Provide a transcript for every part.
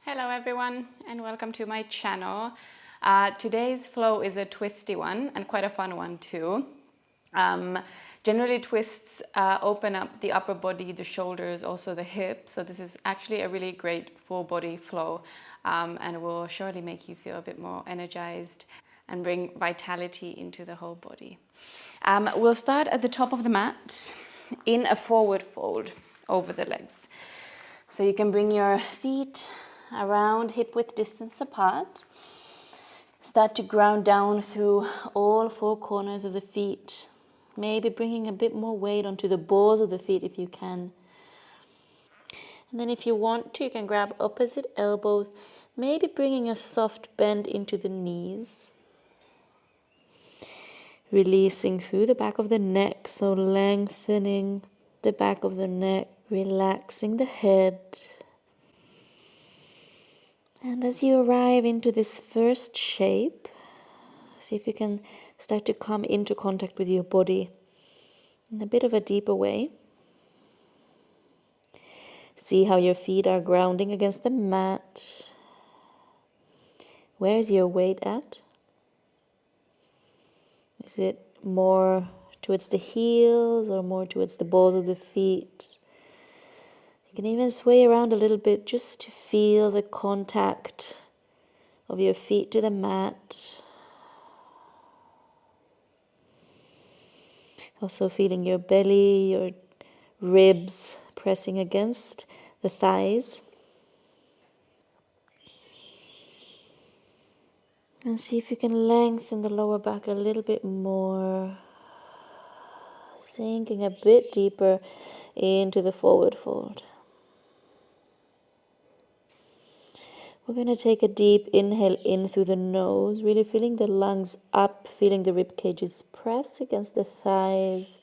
Hello everyone and welcome to my channel. Today's flow is a twisty one and quite a fun one too. Generally twists open up the upper body, the shoulders, also the hips. So this is actually a really great full body flow and will surely make you feel a bit more energized and bring vitality into the whole body. We'll start at the top of the mat in a forward fold over the legs. So you can bring your feet around hip width distance apart. Start to ground down through all four corners of the feet. Maybe bringing a bit more weight onto the balls of the feet if you can. And then if you want to, you can grab opposite elbows, maybe bringing a soft bend into the knees. Releasing through the back of the neck, so lengthening the back of the neck, relaxing the head. And as you arrive into this first shape, see if you can start to come into contact with your body in a bit of a deeper way. See how your feet are grounding against the mat. Where's your weight at? Is it more towards the heels or more towards the balls of the feet? You can even sway around a little bit just to feel the contact of your feet to the mat. Also feeling your belly, your ribs pressing against the thighs. And see if you can lengthen the lower back a little bit more. Sinking a bit deeper into the forward fold. We're going to take a deep inhale in through the nose, really feeling the lungs up, feeling the rib cages press against the thighs.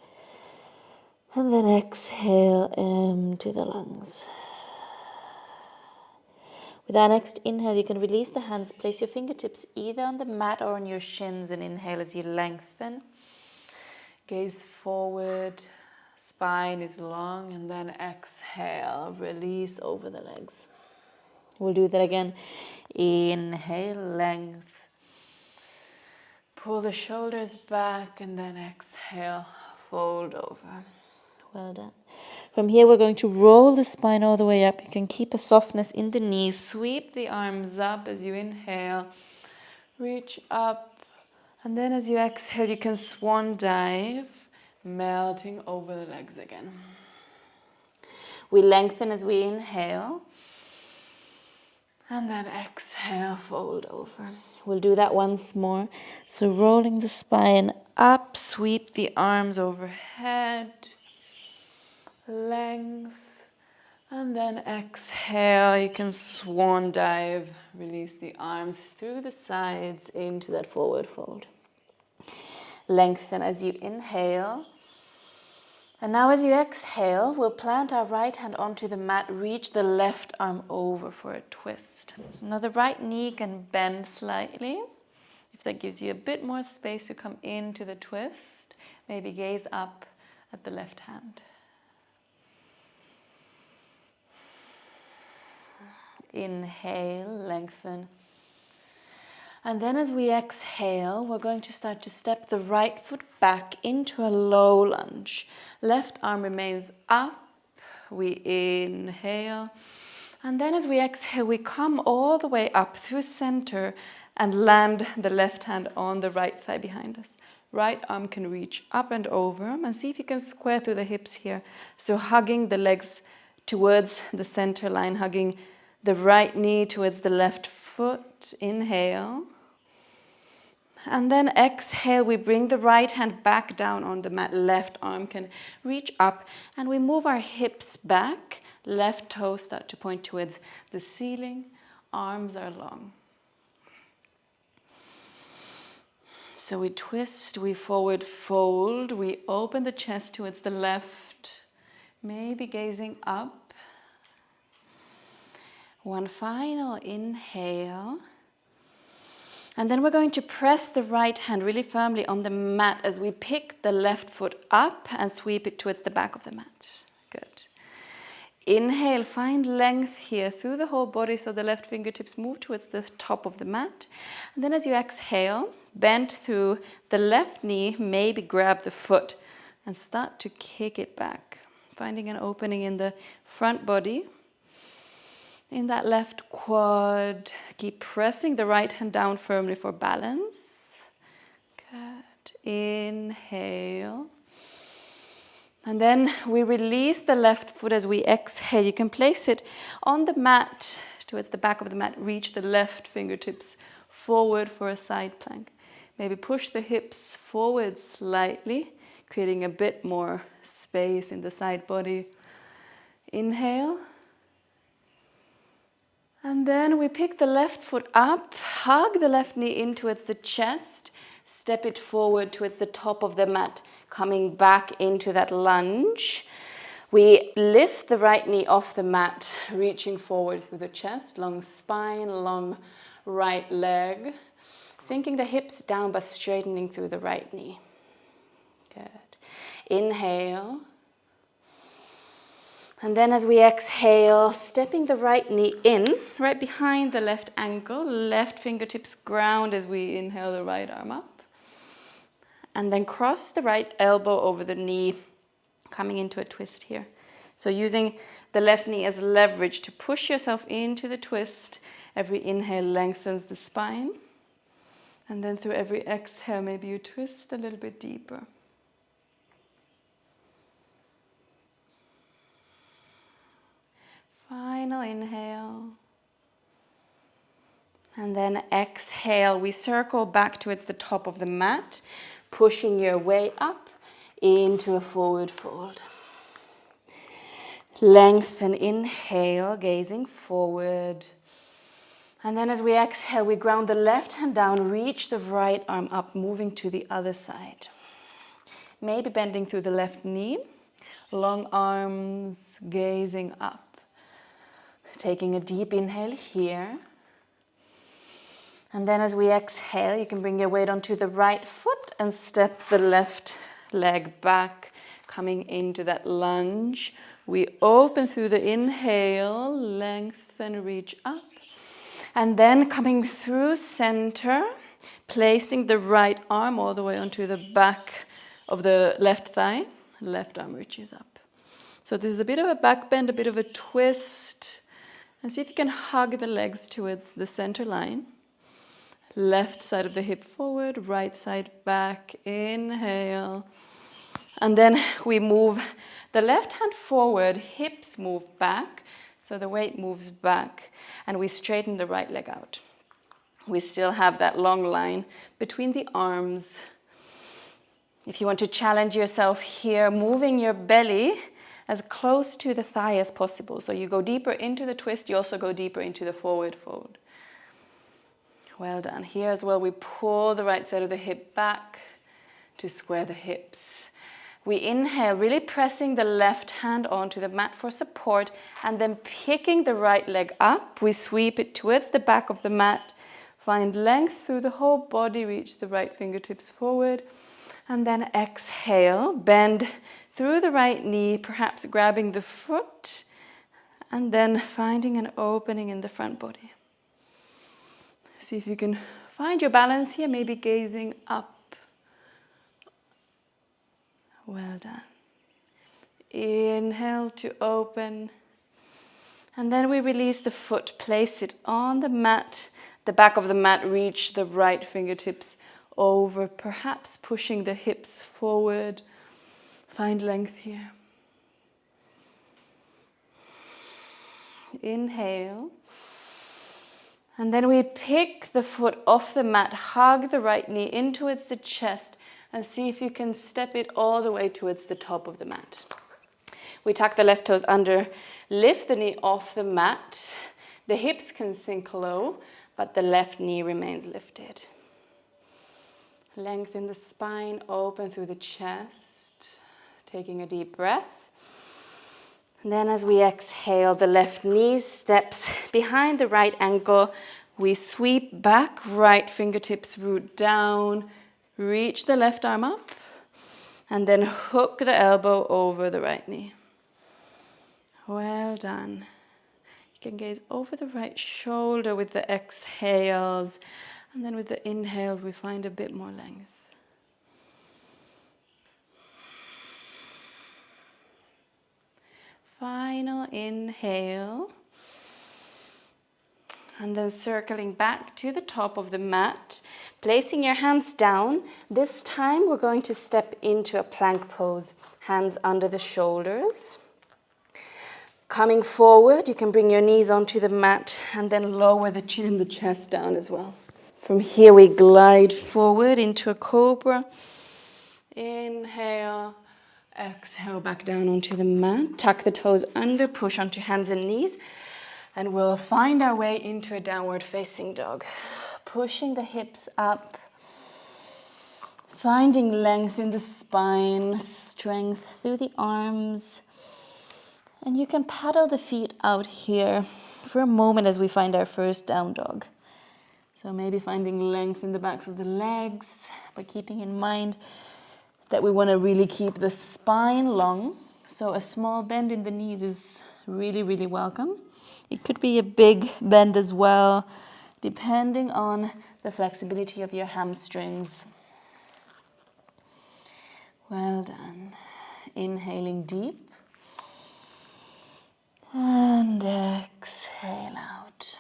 And then exhale, empty the lungs. With our next inhale, you can release the hands, place your fingertips either on the mat or on your shins and inhale as you lengthen. Gaze forward, spine is long, and then exhale, release over the legs. We'll do that again. Inhale, length. Pull the shoulders back and then exhale, fold over. Well done. From here, we're going to roll the spine all the way up. You can keep a softness in the knees. Sweep the arms up as you inhale. Reach up. And then as you exhale, you can swan dive, melting over the legs again. We lengthen as we inhale. And then exhale, fold over. We'll do that once more. So rolling the spine up, sweep the arms overhead. Length. And then exhale, you can swan dive. Release the arms through the sides into that forward fold. Lengthen as you inhale. And now as you exhale, we'll plant our right hand onto the mat, reach the left arm over for a twist. Now the right knee can bend slightly. If that gives you a bit more space to come into the twist, maybe gaze up at the left hand. Inhale, lengthen. And then as we exhale, we're going to start to step the right foot back into a low lunge. Left arm remains up. We inhale. And then as we exhale, we come all the way up through center and land the left hand on the right thigh behind us. Right arm can reach up and over. And see if you can square through the hips here. So hugging the legs towards the center line, hugging the right knee towards the left foot. Inhale. And then exhale, we bring the right hand back down on the mat. Left arm can reach up. And we move our hips back. Left toes start to point towards the ceiling. Arms are long. So we twist, we forward fold. We open the chest towards the left. Maybe gazing up. One final inhale. And then we're going to press the right hand really firmly on the mat as we pick the left foot up and sweep it towards the back of the mat. Good. Inhale, find length here through the whole body, so the left fingertips move towards the top of the mat. And then as you exhale, bend through the left knee, maybe grab the foot and start to kick it back, finding an opening in the front body. In that left quad, keep pressing the right hand down firmly for balance. Good. Inhale. And then we release the left foot as we exhale. You can place it on the mat, towards the back of the mat. Reach the left fingertips forward for a side plank. Maybe push the hips forward slightly, creating a bit more space in the side body. Inhale. And then we pick the left foot up, hug the left knee in towards the chest, step it forward towards the top of the mat, coming back into that lunge. We lift the right knee off the mat, reaching forward through the chest, long spine, long right leg, sinking the hips down but straightening through the right knee. Good. Inhale. And then as we exhale, stepping the right knee in, right behind the left ankle, left fingertips ground as we inhale the right arm up. And then cross the right elbow over the knee, coming into a twist here. So using the left knee as leverage to push yourself into the twist. Every inhale lengthens the spine. And then through every exhale, maybe you twist a little bit deeper. Final inhale. And then exhale, we circle back towards the top of the mat, pushing your way up into a forward fold. Lengthen, inhale, gazing forward. And then as we exhale, we ground the left hand down, reach the right arm up, moving to the other side. Maybe bending through the left knee, long arms, gazing up. Taking a deep inhale here. And then as we exhale, you can bring your weight onto the right foot and step the left leg back, coming into that lunge. We open through the inhale, lengthen, reach up. And then coming through center, placing the right arm all the way onto the back of the left thigh. Left arm reaches up. So this is a bit of a back bend, a bit of a twist. And see if you can hug the legs towards the center line. Left side of the hip forward, right side back. Inhale. And then we move the left hand forward, hips move back. So the weight moves back. And we straighten the right leg out. We still have that long line between the arms. If you want to challenge yourself here, moving your belly as close to the thigh as possible. So you go deeper into the twist, you also go deeper into the forward fold. Well done. Here as well, we pull the right side of the hip back to square the hips. We inhale, really pressing the left hand onto the mat for support, and then picking the right leg up. We sweep it towards the back of the mat. Find length through the whole body, reach the right fingertips forward. And then exhale, bend through the right knee, perhaps grabbing the foot, and then finding an opening in the front body. See if you can find your balance here, maybe gazing up. Well done. Inhale to open. And then we release the foot, place it on the mat, the back of the mat, reach the right fingertips over, perhaps pushing the hips forward. Find length here. Inhale. And then we pick the foot off the mat, hug the right knee in towards the chest, and see if you can step it all the way towards the top of the mat. We tuck the left toes under, lift the knee off the mat. The hips can sink low, but the left knee remains lifted. Lengthen the spine, open through the chest. Taking a deep breath. And then as we exhale, the left knee steps behind the right ankle. We sweep back, right fingertips root down. Reach the left arm up. And then hook the elbow over the right knee. Well done. You can gaze over the right shoulder with the exhales, and then with the inhales we find a bit more length. Final inhale. And then circling back to the top of the mat, placing your hands down. This time we're going to step into a plank pose, hands under the shoulders. Coming forward, you can bring your knees onto the mat and then lower the chin and the chest down as well. From here we glide forward into a cobra. Inhale, exhale back down onto the mat. Tuck the toes under, push onto hands and knees. And we'll find our way into a downward facing dog. Pushing the hips up. Finding length in the spine, strength through the arms. And you can paddle the feet out here for a moment as we find our first down dog. So maybe finding length in the backs of the legs, but keeping in mind that we want to really keep the spine long. So a small bend in the knees is really, really welcome. It could be a big bend as well, depending on the flexibility of your hamstrings. Well done. Inhaling deep. And exhale out.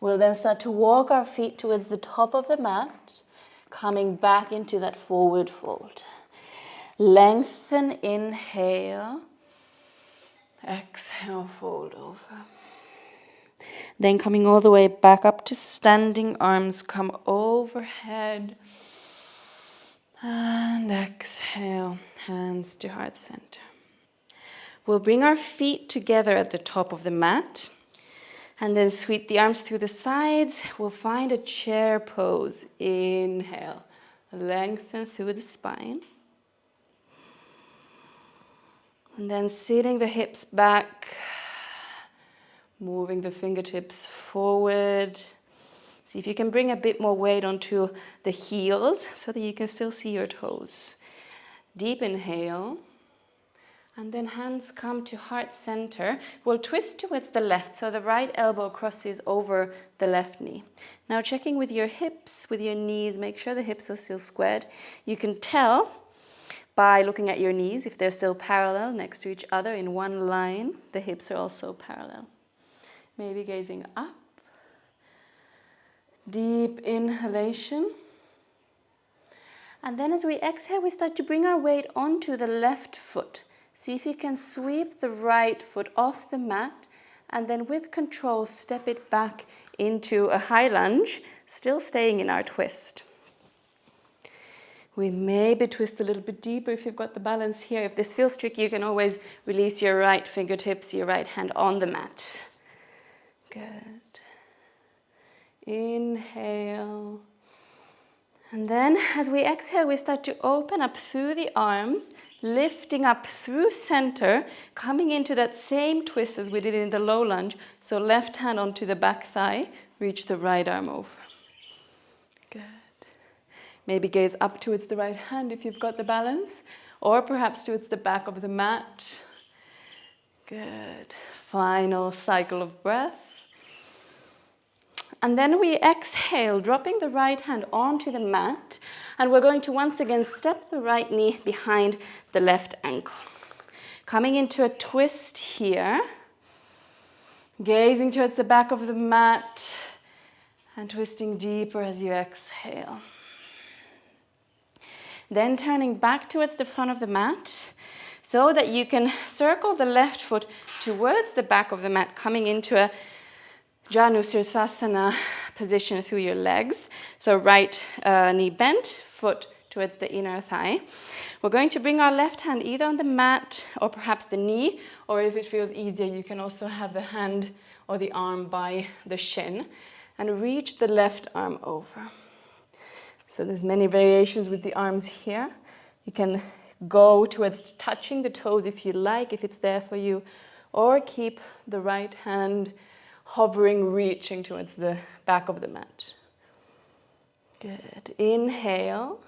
We'll then start to walk our feet towards the top of the mat, coming back into that forward fold. Lengthen, inhale. Exhale, fold over. Then coming all the way back up to standing, arms come overhead. And exhale, hands to heart center. We'll bring our feet together at the top of the mat. And then sweep the arms through the sides. We'll find a chair pose. Inhale, lengthen through the spine. And then sitting the hips back, moving the fingertips forward. See if you can bring a bit more weight onto the heels so that you can still see your toes. Deep inhale. And then hands come to heart center. We'll twist towards the left, so the right elbow crosses over the left knee. Now checking with your hips, with your knees, make sure the hips are still squared. You can tell by looking at your knees if they're still parallel next to each other in one line. The hips are also parallel. Maybe gazing up. Deep inhalation. And then as we exhale, we start to bring our weight onto the left foot. See if you can sweep the right foot off the mat and then with control step it back into a high lunge, still staying in our twist. We maybe twist a little bit deeper if you've got the balance here. If this feels tricky, you can always release your right fingertips, your right hand on the mat. Good. Inhale. And then as we exhale, we start to open up through the arms, lifting up through center, coming into that same twist as we did in the low lunge. So left hand onto the back thigh, reach the right arm over. Good. Maybe gaze up towards the right hand if you've got the balance, or perhaps towards the back of the mat. Good. Final cycle of breath. And then we exhale, dropping the right hand onto the mat. And we're going to once again step the right knee behind the left ankle. Coming into a twist here. Gazing towards the back of the mat. And twisting deeper as you exhale. Then turning back towards the front of the mat. So that you can circle the left foot towards the back of the mat. Coming into a Savasana position through your legs. So right knee bent, foot towards the inner thigh. We're going to bring our left hand either on the mat or perhaps the knee, or if it feels easier, you can also have the hand or the arm by the shin and reach the left arm over. So there's many variations with the arms here. You can go towards touching the toes if you like, if it's there for you, or keep the right hand hovering, reaching towards the back of the mat. Good. Inhale.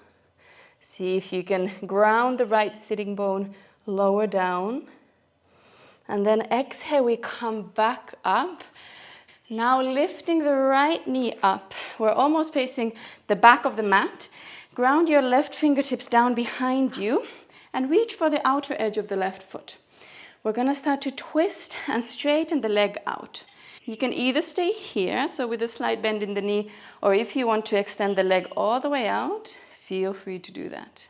See if you can ground the right sitting bone lower down. And then exhale, we come back up. Now lifting the right knee up. We're almost facing the back of the mat. Ground your left fingertips down behind you and reach for the outer edge of the left foot. We're going to start to twist and straighten the leg out. You can either stay here, so with a slight bend in the knee, or if you want to extend the leg all the way out, feel free to do that.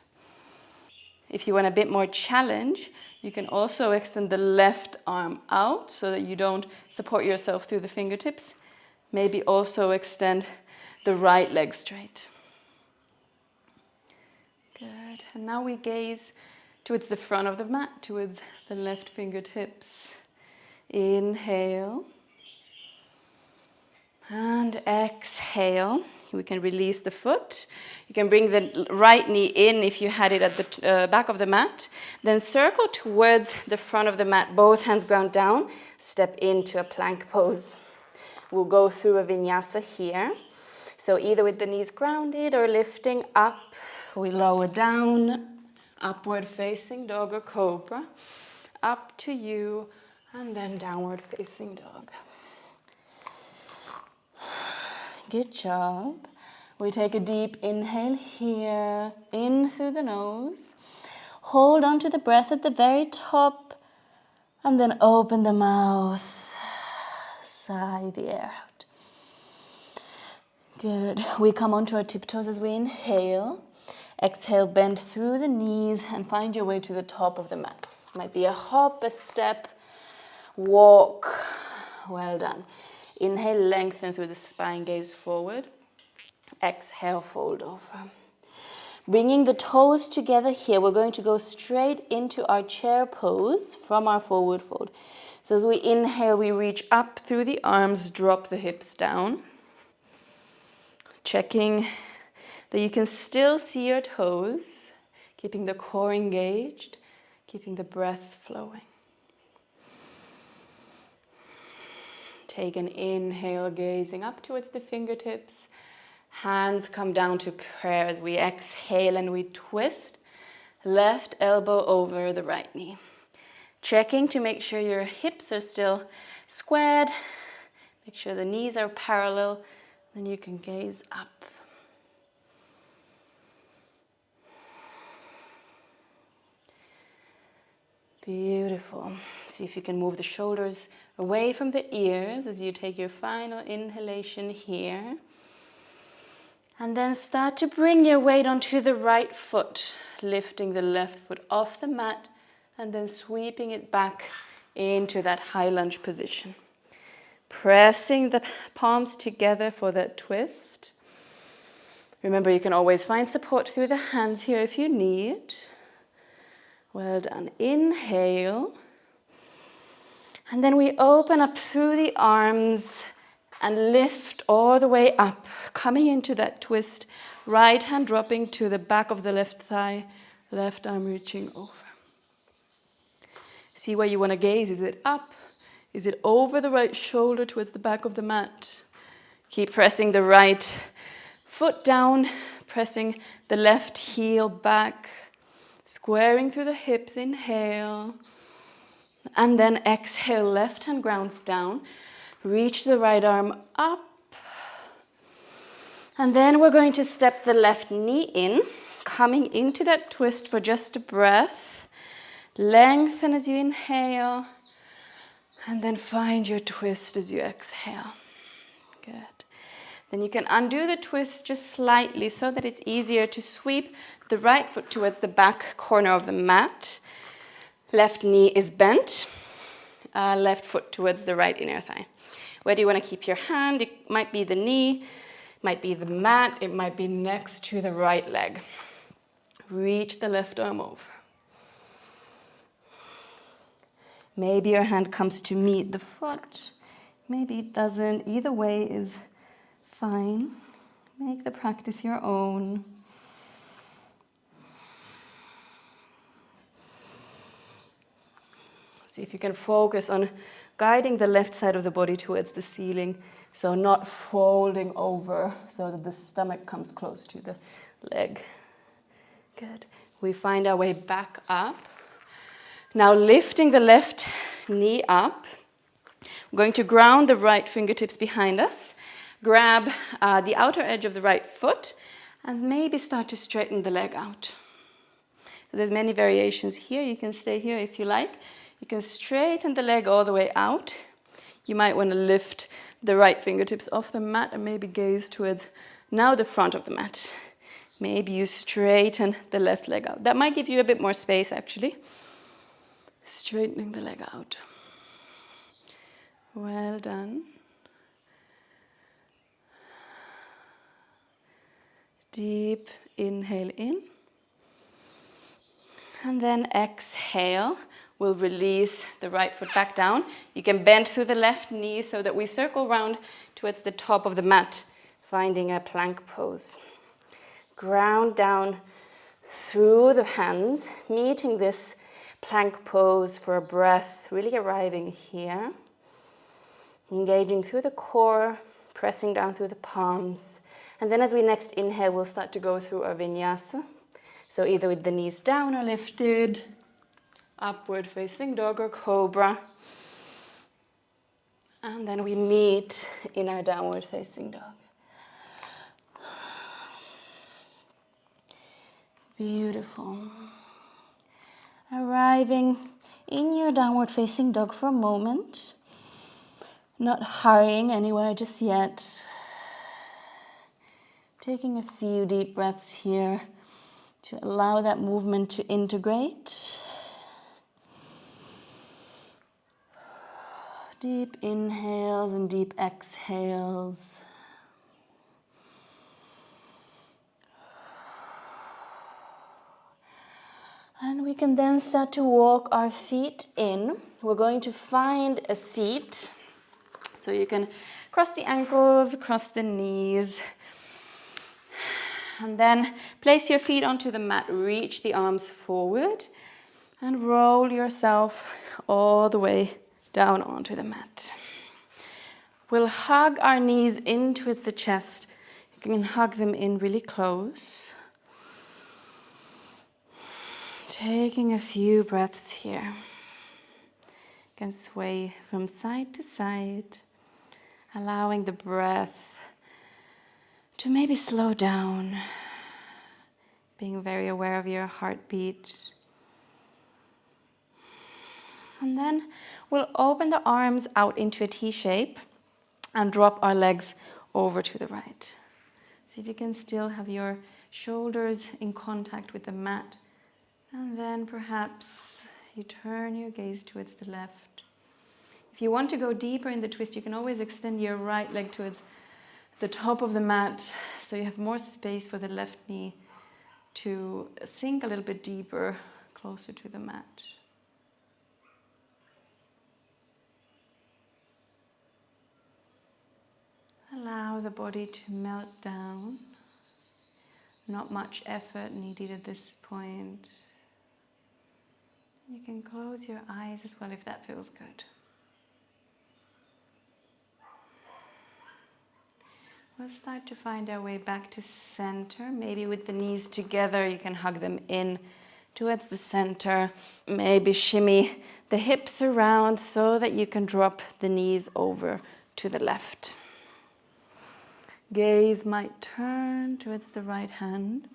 If you want a bit more challenge, you can also extend the left arm out so that you don't support yourself through the fingertips. Maybe also extend the right leg straight. Good. And now we gaze towards the front of the mat, towards the left fingertips. Inhale. And exhale. We can release the foot. You can bring the right knee in if you had it at the back of the mat. Then circle towards the front of the mat, both hands ground down. Step into a plank pose. We'll go through a vinyasa here. So either with the knees grounded or lifting up, we lower down, upward facing dog or cobra. Up to you, and then downward facing dog. Good job. We take a deep inhale here, in through the nose. Hold on to the breath at the very top, and then open the mouth. Sigh the air out. Good. We come onto our tiptoes as we inhale. Exhale, bend through the knees and find your way to the top of the mat. Might be a hop, a step, walk. Well done. Inhale, lengthen through the spine, gaze forward. Exhale, fold over. Bringing the toes together here, we're going to go straight into our chair pose from our forward fold. So as we inhale, we reach up through the arms, drop the hips down. Checking that you can still see your toes, keeping the core engaged, keeping the breath flowing. Take an inhale, gazing up towards the fingertips. Hands come down to prayer as we exhale and we twist. Left elbow over the right knee. Checking to make sure your hips are still squared. Make sure the knees are parallel. Then you can gaze up. Beautiful. See if you can move the shoulders away from the ears as you take your final inhalation here. And then start to bring your weight onto the right foot, lifting the left foot off the mat and then sweeping it back into that high lunge position. Pressing the palms together for that twist. Remember, you can always find support through the hands here if you need. Well done. Inhale. And then we open up through the arms and lift all the way up, coming into that twist. Right hand dropping to the back of the left thigh, left arm reaching over. See where you want to gaze. Is it up? Is it over the right shoulder towards the back of the mat? Keep pressing the right foot down, pressing the left heel back, squaring through the hips. Inhale. And then exhale, left hand grounds down. Reach the right arm up. And then we're going to step the left knee in, coming into that twist for just a breath. Lengthen as you inhale. And then find your twist as you exhale. Good. Then you can undo the twist just slightly so that it's easier to sweep the right foot towards the back corner of the mat. Left knee is bent. Left foot towards the right inner thigh. Where do you want to keep your hand? It might be the knee, might be the mat, it might be next to the right leg. Reach the left arm over. Maybe your hand comes to meet the foot. Maybe it doesn't. Either way is fine. Make the practice your own. See if you can focus on guiding the left side of the body towards the ceiling, so not folding over so that the stomach comes close to the leg. Good. We find our way back up. Now lifting the left knee up. I'm going to ground the right fingertips behind us. Grab the outer edge of the right foot and maybe start to straighten the leg out. So there's many variations here. You can stay here if you like. You can straighten the leg all the way out. You might want to lift the right fingertips off the mat and maybe gaze towards now the front of the mat. Maybe you straighten the left leg out. That might give you a bit more space actually. Straightening the leg out. Well done. Deep inhale in. And then exhale. We'll release the right foot back down. You can bend through the left knee so that we circle round towards the top of the mat, finding a plank pose. Ground down through the hands, meeting this plank pose for a breath, really arriving here. Engaging through the core, pressing down through the palms. And then as we next inhale, we'll start to go through our vinyasa. So either with the knees down or lifted, upward facing dog or cobra. And then we meet in our downward facing dog. Beautiful. Arriving in your downward facing dog for a moment. Not hurrying anywhere just yet. Taking a few deep breaths here to allow that movement to integrate. Deep inhales and deep exhales. And we can then start to walk our feet in. We're going to find a seat. So you can cross the ankles, cross the knees. And then place your feet onto the mat. Reach the arms forward. And roll yourself all the way down onto the mat. We'll hug our knees in towards the chest. You can hug them in really close. Taking a few breaths here. You can sway from side to side, allowing the breath to maybe slow down, being very aware of your heartbeat. And then we'll open the arms out into a T shape and drop our legs over to the right. See if you can still have your shoulders in contact with the mat. And then perhaps you turn your gaze towards the left. If you want to go deeper in the twist, you can always extend your right leg towards the top of the mat, so you have more space for the left knee to sink a little bit deeper, closer to the mat. Allow the body to melt down. Not much effort needed at this point. You can close your eyes as well if that feels good. We'll start to find our way back to center. Maybe with the knees together, you can hug them in towards the center. Maybe shimmy the hips around so that you can drop the knees over to the left. Gaze might turn towards the right hand.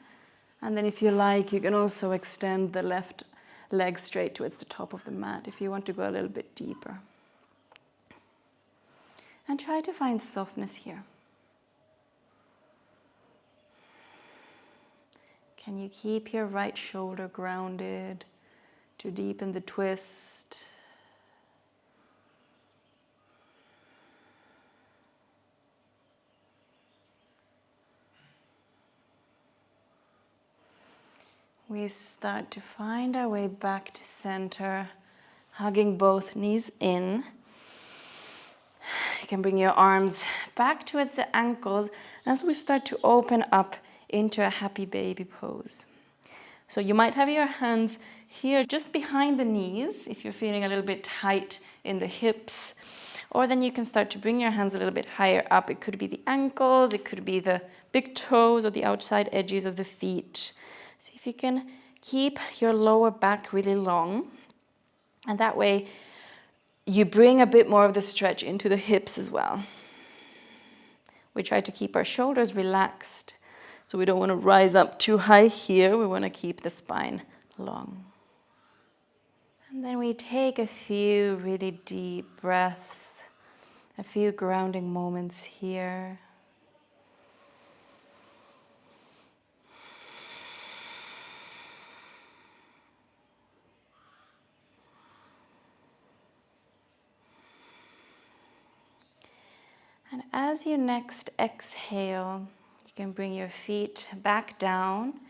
And then if you like, you can also extend the left leg straight towards the top of the mat if you want to go a little bit deeper. And try to find softness here. Can you keep your right shoulder grounded to deepen the twist? We start to find our way back to center, hugging both knees in. You can bring your arms back towards the ankles as we start to open up into a happy baby pose. So you might have your hands here just behind the knees if you're feeling a little bit tight in the hips. Or then you can start to bring your hands a little bit higher up. It could be the ankles, it could be the big toes or the outside edges of the feet. See if you can keep your lower back really long. And that way you bring a bit more of the stretch into the hips as well. We try to keep our shoulders relaxed. So we don't want to rise up too high here. We want to keep the spine long. And then we take a few really deep breaths, a few grounding moments here. And as you next exhale, you can bring your feet back down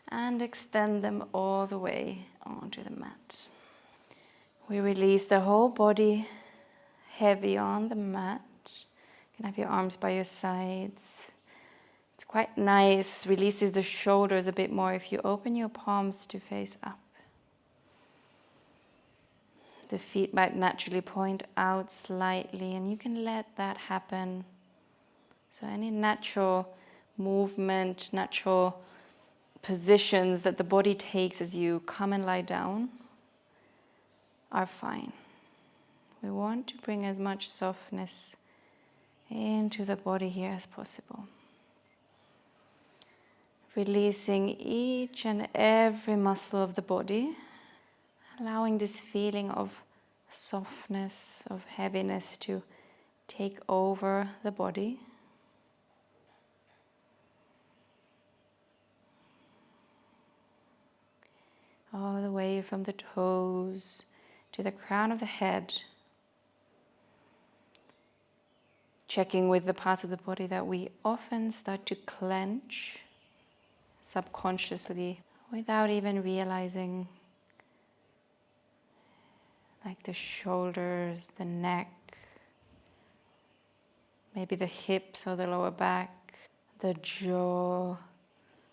and extend them all the way onto the mat. We release the whole body heavy on the mat. You can have your arms by your sides. It's quite nice, releases the shoulders a bit more if you open your palms to face up. The feet might naturally point out slightly, and you can let that happen. So any natural movement, natural positions that the body takes as you come and lie down are fine. We want to bring as much softness into the body here as possible. Releasing each and every muscle of the body, allowing this feeling of softness, of heaviness to take over the body. All the way from the toes to the crown of the head. Checking with the parts of the body that we often start to clench subconsciously without even realizing, like the shoulders, the neck, maybe the hips or the lower back, the jaw,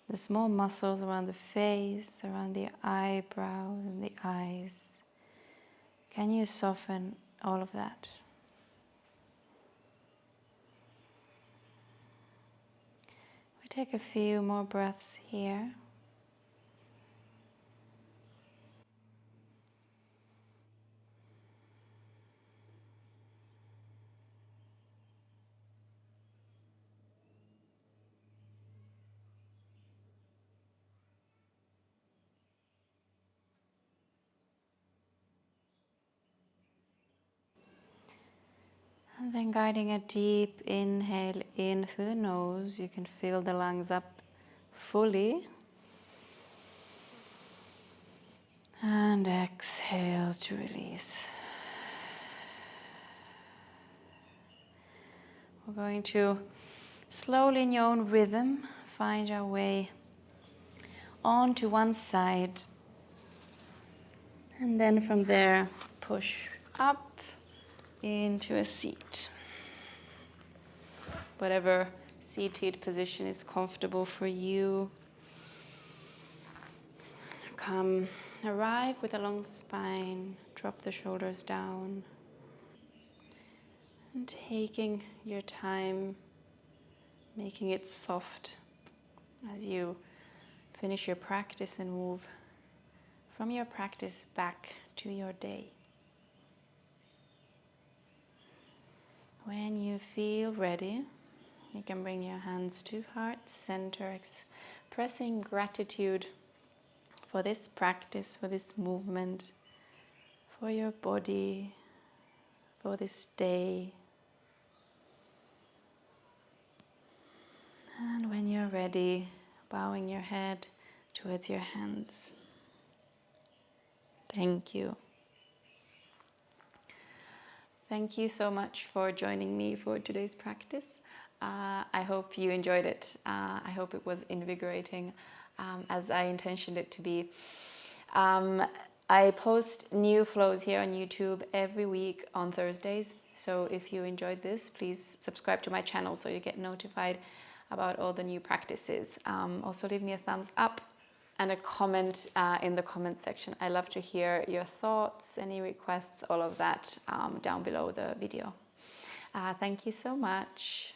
the small muscles around the face, around the eyebrows and the eyes. Can you soften all of that? We take a few more breaths here. And then guiding a deep inhale in through the nose, you can fill the lungs up fully. And exhale to release. We're going to slowly in your own rhythm find our way onto one side. And then from there, push up into a seat. Whatever seated position is comfortable for you. Arrive with a long spine, drop the shoulders down. And taking your time, making it soft as you finish your practice and move from your practice back to your day. When you feel ready, you can bring your hands to heart center, expressing gratitude for this practice, for this movement, for your body, for this day. And when you're ready, bowing your head towards your hands. Thank you. Thank you so much for joining me for today's practice. I hope you enjoyed it. I hope it was invigorating as I intentioned it to be. I post new flows here on YouTube every week on Thursdays. So if you enjoyed this, please subscribe to my channel so you get notified about all the new practices. Also leave me a thumbs up and a comment in the comment section. I love to hear your thoughts, any requests, all of that down below the video. Thank you so much.